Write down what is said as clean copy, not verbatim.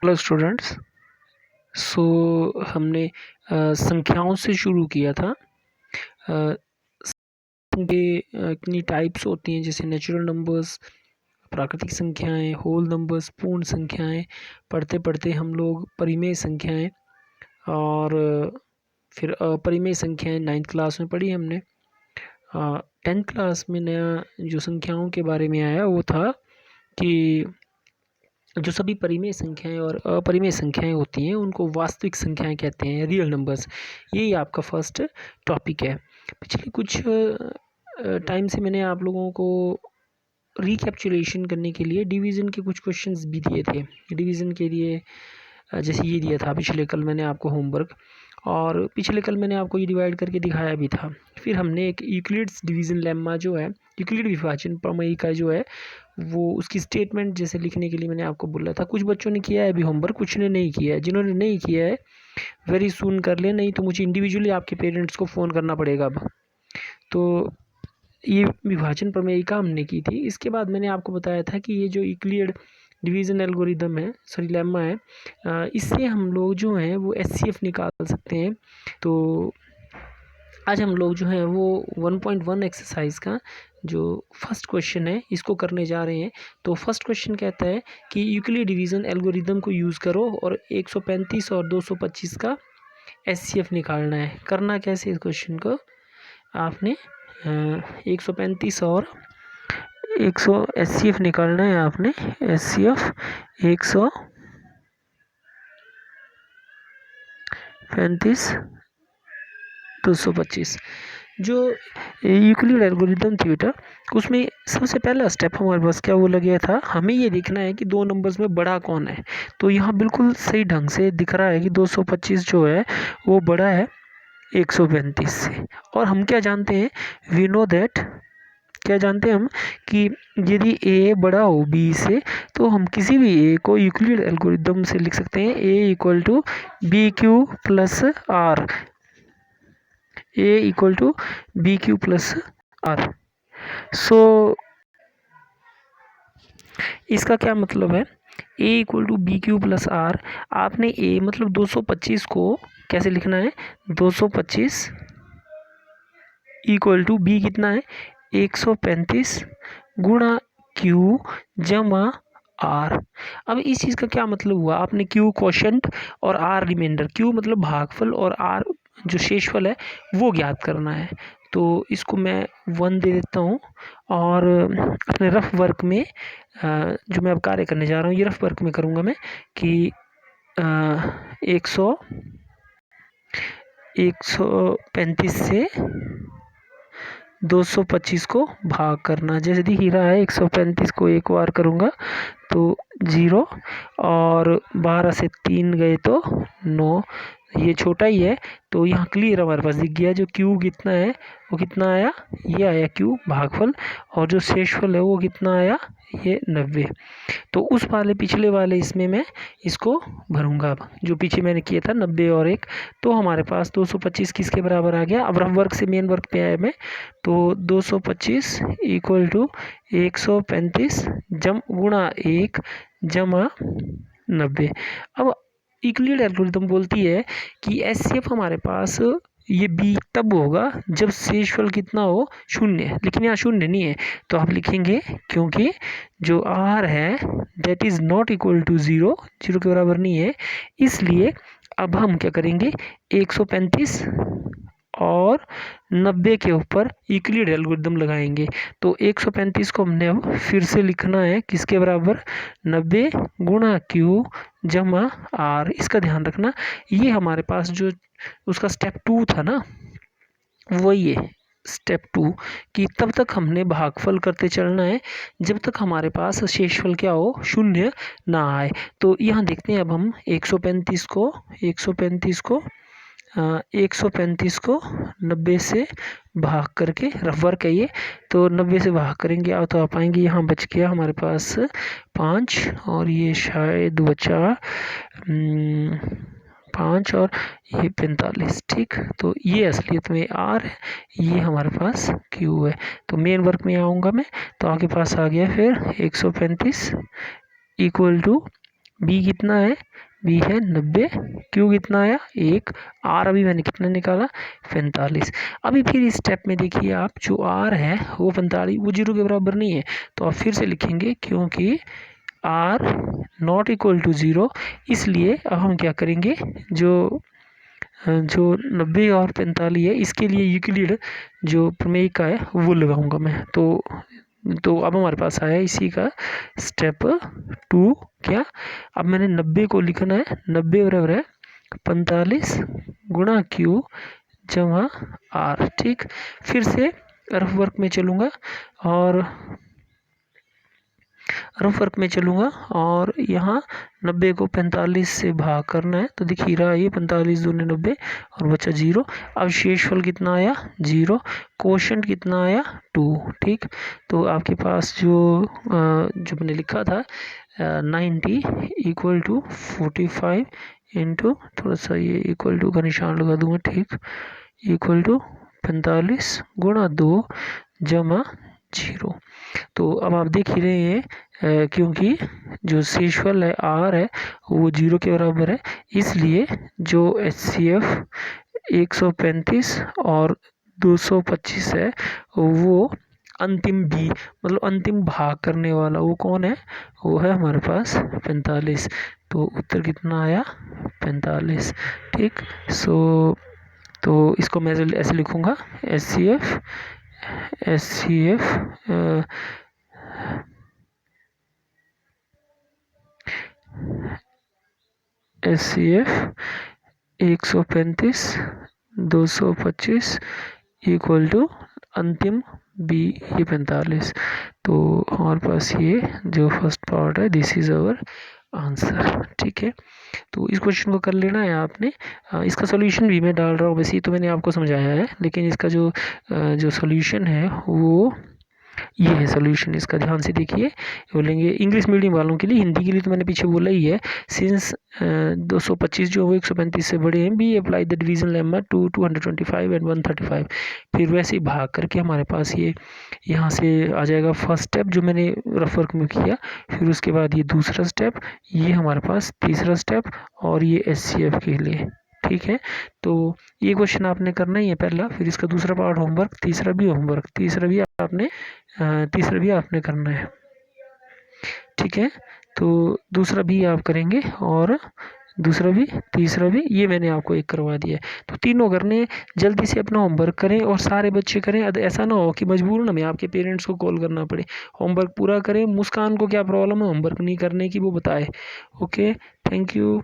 Hello students. सो हमने संख्याओं से शुरू किया था। कितनी टाइप्स होती हैं, जैसे नेचुरल नंबर्स, प्राकृतिक संख्याएं, होल नंबर्स, पूर्ण संख्याएं। पढ़ते पढ़ते हम लोग परिमेय संख्याएं और फिर अपरिमेय संख्याएं 9th क्लास में पढ़ी हमने। 10th क्लास में नया जो संख्याओं के बारे में आया वो था कि जो सभी परिमेय संख्याएं और अपरिमेय संख्याएं होती हैं उनको वास्तविक संख्याएं कहते हैं, रियल नंबर्स। यही आपका फर्स्ट टॉपिक है। पिछले कुछ टाइम से मैंने आप लोगों को रिकैप्चुलेशन करने के लिए डिवीज़न के कुछ क्वेश्चंस भी दिए थे। डिवीज़न के लिए जैसे ये दिया था पिछले कल मैंने आपको होमवर्क, और पिछले कल मैंने आपको ये डिवाइड करके दिखाया भी था। फिर हमने एक यूक्लिड्स डिवीज़न लेम्मा जो है, यूक्लिड विभाजन प्रमेय का जो है वो उसकी स्टेटमेंट जैसे लिखने के लिए मैंने आपको बोला था। कुछ बच्चों ने किया है अभी होमवर्क, कुछ ने नहीं किया है। जिन्होंने नहीं किया है वेरी सून कर ले, नहीं तो मुझे इंडिविजुअली आपके पेरेंट्स को फ़ोन करना पड़ेगा अब। तो ये विभाजन प्रमेयिका हमने की थी। इसके बाद मैंने आपको बताया था कि ये जो यूक्लिड डिवीज़न एल्गोरिदम है, सॉरी लेम्मा है, इससे हम लोग जो हैं वो एचसीएफ निकाल सकते हैं। तो आज हम लोग जो है वो 1.1 एक्सरसाइज का जो फर्स्ट क्वेश्चन है इसको करने जा रहे हैं। तो फर्स्ट क्वेश्चन कहता है कि यूक्लिड डिवीज़न एल्गोरिदम को यूज़ करो और 135 और 225 का एचसीएफ निकालना है। करना कैसे इस क्वेश्चन को, आपने 135 और 100 एचसीएफ निकालना है। आपने एचसीएफ 135 225 जो यूक्लिड एल्गोरिदम थी बेटा, उसमें सबसे पहला स्टेप हमारे पास क्या बोला गया था, हमें ये देखना है कि दो नंबर्स में बड़ा कौन है। तो यहाँ बिल्कुल सही ढंग से दिख रहा है कि 225 जो है वो बड़ा है 135 से। और हम क्या जानते हैं, वी नो दैट, क्या जानते हैं हम कि यदि ए बड़ा हो बी से तो हम किसी भी ए को यूक्लिड एल्गोरिदम से लिख सकते हैं A equal to B Q plus R, A equal to B Q plus R. So इसका क्या मतलब है, A equal to B Q plus R. आपने ए मतलब 225 को कैसे लिखना है, 225 इक्वल टू बी कितना है 135 गुणा क्यू जमा आर। अब इस चीज़ का क्या मतलब हुआ, आपने क्यू क्वोशंट और आर रिमाइंडर, क्यू मतलब भागफल और आर जो शेषफल है वो ज्ञात करना है। तो इसको मैं 1 दे देता हूँ और अपने रफ वर्क में जो मैं अब कार्य करने जा रहा हूँ ये रफ वर्क में करूँगा मैं कि 135 से 225 को भाग करना। जैसे दिख ही रहा है 135 को एक बार करूँगा तो 0 और 12 से 3 गए तो 9, ये छोटा ही है तो यहाँ क्लियर हमारे पास दिख गया। जो क्यू कितना है वो कितना आया, ये आया क्यू भागफल, और जो शेषफल है वो कितना आया, ये 90। तो उस वाले पिछले वाले इसमें मैं इसको भरूंगा। अब जो पीछे मैंने किया था 90 और 1, तो हमारे पास 225 किसके बराबर आ गया। अब रफ वर्क से मेन वर्क पे आया मैं, तो 225 इक्वल टू 135 गुणा 1 जमा 90। अब यूक्लिड एल्गोरिथम बोलती है कि एचसीएफ हमारे पास ये बी तब होगा जब शेषफल कितना हो, 0। लेकिन यहाँ 0 नहीं है तो आप लिखेंगे क्योंकि जो आर है that is not equal to 0, 0 के बराबर नहीं है। इसलिए अब हम क्या करेंगे, 135 और 90 के ऊपर यूक्लिड एल्गोरिथम लगाएंगे। तो 135 को हमने अब फिर से लिखना है किसके बराबर, 90 गुणा क्यू जमा आर। इसका ध्यान रखना, ये हमारे पास जो उसका स्टेप 2 था ना, वही है स्टेप 2 कि तब तक हमने भागफल करते चलना है जब तक हमारे पास शेषफल क्या हो, 0 ना आए। तो यहाँ देखते हैं अब हम 135 को 90 से भाग करके, रफ वर्क है ये, तो 90 से भाग करेंगे तो आप आएंगे, यहाँ बच गया हमारे पास 5 और ये शायद बचा 5 और ये 45। ठीक, तो ये असलियत में आर है, ये हमारे पास क्यू है। तो मेन वर्क में आऊँगा मैं, तो आपके पास आ गया फिर 135 इक्वल टू बी कितना है, बी है 90, क्यू कितना आया 1, आर अभी मैंने कितना निकाला 45। अभी फिर इस स्टेप में देखिए आप, जो आर है वो 45, वो 0 के बराबर नहीं है, तो आप फिर से लिखेंगे क्योंकि आर नॉट इक्वल टू 0, इसलिए अब हम क्या करेंगे, जो 90 और 45 है इसके लिए यूक्लिड जो प्रमेय का है वो लगाऊंगा मैं। तो अब हमारे पास आया इसी का स्टेप 2, क्या, अब मैंने 90 को लिखना है, 90 बराबर है 45 गुणा क्यू जमा आर। ठीक, फिर से रफ वर्क में चलूँगा और यहाँ 90 को 45 से भाग करना है, तो दिख ही रहा है ये 45 दूनी 90 और बचा 0। अब शेषफल कितना आया 0, कोशेंट कितना आया 2। ठीक, तो आपके पास जो मैंने लिखा था 90 इक्वल टू 45 इंटू, थोड़ा सा ये इक्वल टू का निशान लगा दूंगा, ठीक, इक्वल टू 45 गुणा 2 जमा 0। तो अब आप देख ही रहे हैं क्योंकि जो शेषफल है आर है वो 0 के बराबर है, इसलिए जो HCF 135 और 225 है वो अंतिम बी, मतलब अंतिम भाग करने वाला वो कौन है, वो है हमारे पास 45। तो उत्तर कितना आया 45। ठीक, तो इसको मैं ऐसे लिखूँगा HCF HCF 135 225 इक्वल टू अंतिम बी ये 45। तो हमारे पास ये जो फर्स्ट पार्ट है दिस इज़ आवर आंसर। ठीक है, तो इस क्वेश्चन को कर लेना है आपने। इसका सॉल्यूशन भी मैं डाल रहा हूँ, वैसे ही तो मैंने आपको समझाया है, लेकिन इसका जो सॉल्यूशन है वो ये है सॉल्यूशन, इसका ध्यान से देखिए। बोलेंगे इंग्लिश मीडियम वालों के लिए, हिंदी के लिए तो मैंने पीछे बोला ही है। सिंस 225 जो वो 135 से बड़े हैं, we apply the division lemma to 225 and 135। फिर वैसे ही भाग करके हमारे पास ये यहाँ से आ जाएगा फर्स्ट स्टेप जो मैंने रफ वर्क में किया, फिर उसके बाद ये दूसरा स्टेप, ये हमारे पास तीसरा स्टेप, और ये HCF के लिए। ठीक है, तो ये क्वेश्चन आपने करना ही है पहला, फिर इसका दूसरा पार्ट होमवर्क, तीसरा भी आपने करना है। ठीक है, तो दूसरा भी आप करेंगे और दूसरा भी, तीसरा भी, ये मैंने आपको एक करवा दिया है। तो तीनों करने, जल्दी से अपना होमवर्क करें और सारे बच्चे करें। ऐसा ना हो कि मजबूरन हमें आपके पेरेंट्स को कॉल करना पड़े। होमवर्क पूरा करें। मुस्कान को क्या प्रॉब्लम है होमवर्क नहीं करने की, वो बताए। Okay, thank you.